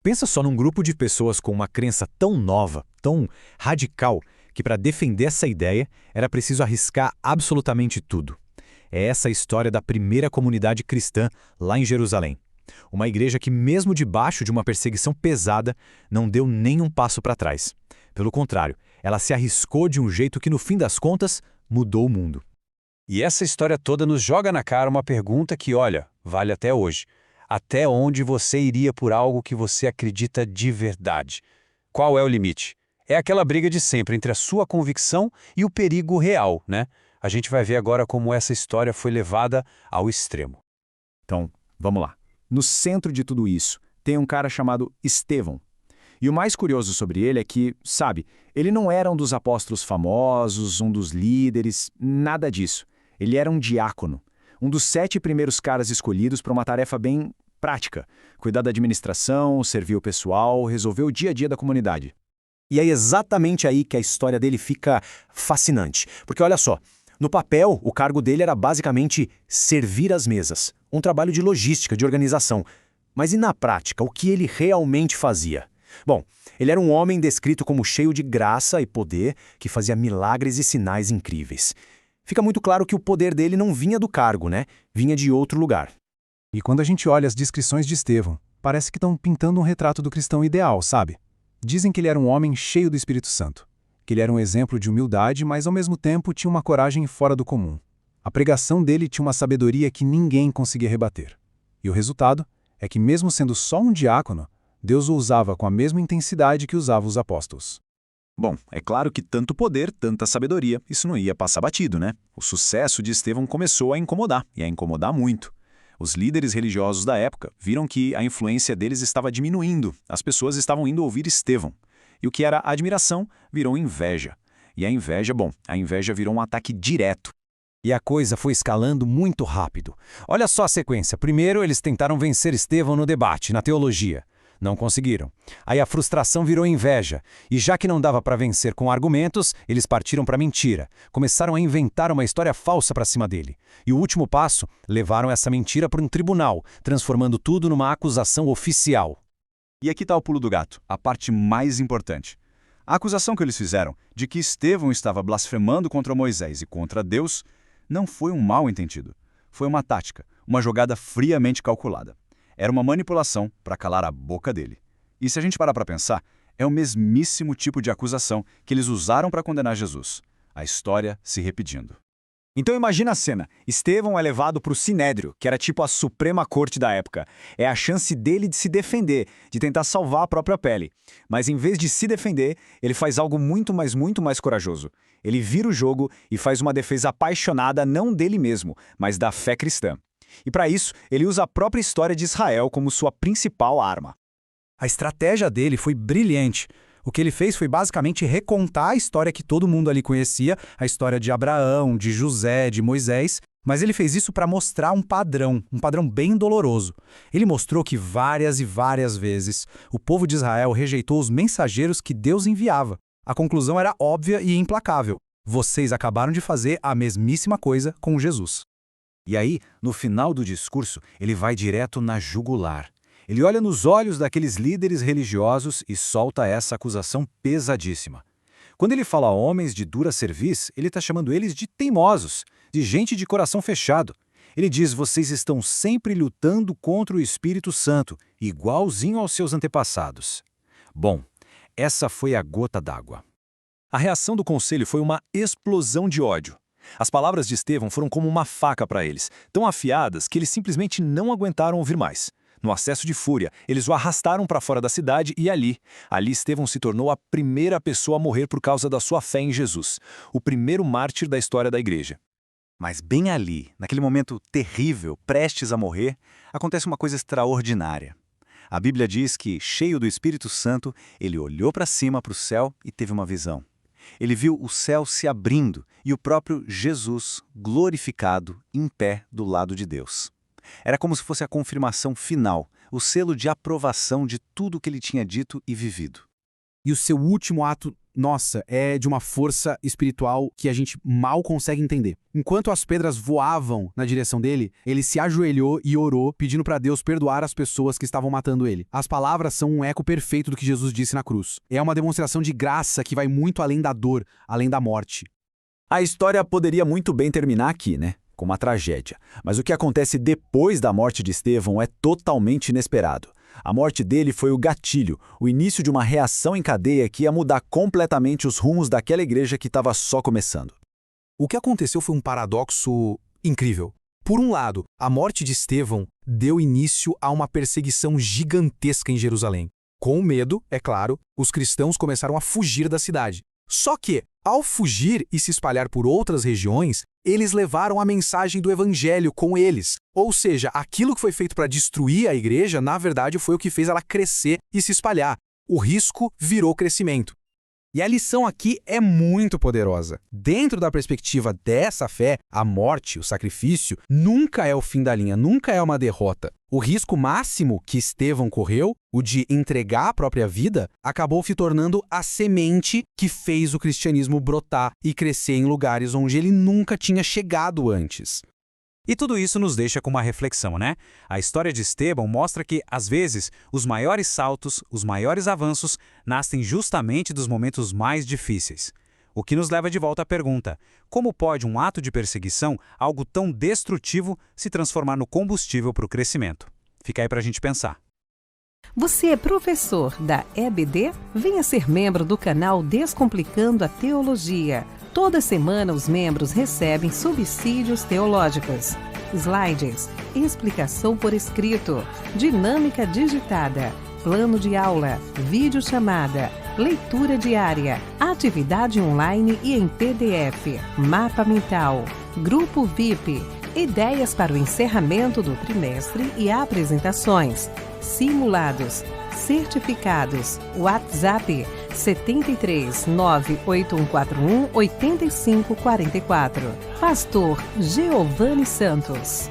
Pensa só num grupo de pessoas com uma crença tão nova, tão radical, que para defender essa ideia era preciso arriscar absolutamente tudo. É essa a história da primeira comunidade cristã lá em Jerusalém. Uma igreja que, mesmo debaixo de uma perseguição pesada, não deu nenhum passo para trás. Pelo contrário, ela se arriscou de um jeito que, no fim das contas, mudou o mundo. E essa história toda nos joga na cara uma pergunta que, olha, vale até hoje. Até onde você iria por algo que você acredita de verdade? Qual é o limite? É aquela briga de sempre entre a sua convicção e o perigo real, né? A gente vai ver agora como essa história foi levada ao extremo. Então, vamos lá. No centro de tudo isso, tem um cara chamado Estevão. E o mais curioso sobre ele é que, sabe, ele não era um dos apóstolos famosos, um dos líderes, nada disso. Ele era um diácono, um dos 7 primeiros caras escolhidos para uma tarefa bem prática: cuidar da administração, servir o pessoal, resolver o dia a dia da comunidade. E é exatamente aí que a história dele fica fascinante. Porque olha só, no papel, o cargo dele era basicamente servir as mesas, um trabalho de logística, de organização. Mas e na prática, o que ele realmente fazia? Bom, ele era um homem descrito como cheio de graça e poder, que fazia milagres e sinais incríveis. Fica muito claro que o poder dele não vinha do cargo, né? Vinha de outro lugar. E quando a gente olha as descrições de Estevão, parece que estão pintando um retrato do cristão ideal, sabe? Dizem que ele era um homem cheio do Espírito Santo, que ele era um exemplo de humildade, mas ao mesmo tempo tinha uma coragem fora do comum. A pregação dele tinha uma sabedoria que ninguém conseguia rebater. E o resultado é que, mesmo sendo só um diácono, Deus o usava com a mesma intensidade que usava os apóstolos. Bom, é claro que tanto poder, tanta sabedoria, isso não ia passar batido, né? O sucesso de Estevão começou a incomodar, e a incomodar muito. Os líderes religiosos da época viram que a influência deles estava diminuindo, as pessoas estavam indo ouvir Estevão. E o que era admiração virou inveja. E a inveja virou um ataque direto. E a coisa foi escalando muito rápido. Olha só a sequência. Primeiro, eles tentaram vencer Estevão no debate, na teologia. Não conseguiram. Aí a frustração virou inveja. E já que não dava para vencer com argumentos, eles partiram para mentira. Começaram a inventar uma história falsa para cima dele. E o último passo, levaram essa mentira para um tribunal, transformando tudo numa acusação oficial. E aqui está o pulo do gato, a parte mais importante. A acusação que eles fizeram de que Estevão estava blasfemando contra Moisés e contra Deus não foi um mal-entendido. Foi uma tática, uma jogada friamente calculada. Era uma manipulação para calar a boca dele. E se a gente parar para pensar, é o mesmíssimo tipo de acusação que eles usaram para condenar Jesus. A história se repetindo. Então imagina a cena. Estevão é levado para o Sinédrio, que era tipo a Suprema Corte da época. É a chance dele de se defender, de tentar salvar a própria pele. Mas em vez de se defender, ele faz algo muito mais corajoso. Ele vira o jogo e faz uma defesa apaixonada não dele mesmo, mas da fé cristã. E para isso, ele usa a própria história de Israel como sua principal arma. A estratégia dele foi brilhante. O que ele fez foi basicamente recontar a história que todo mundo ali conhecia, a história de Abraão, de José, de Moisés, mas ele fez isso para mostrar um padrão bem doloroso. Ele mostrou que várias e várias vezes o povo de Israel rejeitou os mensageiros que Deus enviava. A conclusão era óbvia e implacável. Vocês acabaram de fazer a mesmíssima coisa com Jesus. E aí, no final do discurso, ele vai direto na jugular. Ele olha nos olhos daqueles líderes religiosos e solta essa acusação pesadíssima. Quando ele fala a homens de dura cerviz, ele está chamando eles de teimosos, de gente de coração fechado. Ele diz: vocês estão sempre lutando contra o Espírito Santo, igualzinho aos seus antepassados. Bom, essa foi a gota d'água. A reação do conselho foi uma explosão de ódio. As palavras de Estevão foram como uma faca para eles, tão afiadas que eles simplesmente não aguentaram ouvir mais. No acesso de fúria, eles o arrastaram para fora da cidade e ali Estevão se tornou a primeira pessoa a morrer por causa da sua fé em Jesus, o primeiro mártir da história da igreja. Mas bem ali, naquele momento terrível, prestes a morrer, acontece uma coisa extraordinária. A Bíblia diz que, cheio do Espírito Santo, ele olhou para cima, para o céu e teve uma visão. Ele viu o céu se abrindo e o próprio Jesus glorificado em pé do lado de Deus. Era como se fosse a confirmação final, o selo de aprovação de tudo o que ele tinha dito e vivido. E o seu último ato nossa, é de uma força espiritual que a gente mal consegue entender. Enquanto as pedras voavam na direção dele, ele se ajoelhou e orou, pedindo para Deus perdoar as pessoas que estavam matando ele. As palavras são um eco perfeito do que Jesus disse na cruz. É uma demonstração de graça que vai muito além da dor, além da morte. A história poderia muito bem terminar aqui, né? Com uma tragédia. Mas o que acontece depois da morte de Estevão é totalmente inesperado. A morte dele foi o gatilho, o início de uma reação em cadeia que ia mudar completamente os rumos daquela igreja que estava só começando. O que aconteceu foi um paradoxo incrível. Por um lado, a morte de Estevão deu início a uma perseguição gigantesca em Jerusalém. Com medo, é claro, os cristãos começaram a fugir da cidade. Só que, ao fugir e se espalhar por outras regiões, eles levaram a mensagem do evangelho com eles. Ou seja, aquilo que foi feito para destruir a igreja, na verdade, foi o que fez ela crescer e se espalhar. O risco virou crescimento. E a lição aqui é muito poderosa. Dentro da perspectiva dessa fé, a morte, o sacrifício, nunca é o fim da linha, nunca é uma derrota. O risco máximo que Estevão correu, o de entregar a própria vida, acabou se tornando a semente que fez o cristianismo brotar e crescer em lugares onde ele nunca tinha chegado antes. E tudo isso nos deixa com uma reflexão, né? A história de Estevão mostra que, às vezes, os maiores saltos, os maiores avanços, nascem justamente dos momentos mais difíceis. O que nos leva de volta à pergunta: como pode um ato de perseguição, algo tão destrutivo, se transformar no combustível para o crescimento? Fica aí para a gente pensar. Você é professor da EBD? Venha ser membro do canal Descomplicando a Teologia. Toda semana os membros recebem subsídios teológicos, slides, explicação por escrito, dinâmica digitada, plano de aula, videochamada, leitura diária, atividade online e em PDF, mapa mental, grupo VIP, ideias para o encerramento do trimestre e apresentações, simulados, certificados, WhatsApp 73 98141 8544. Pastor Giovanni Santos.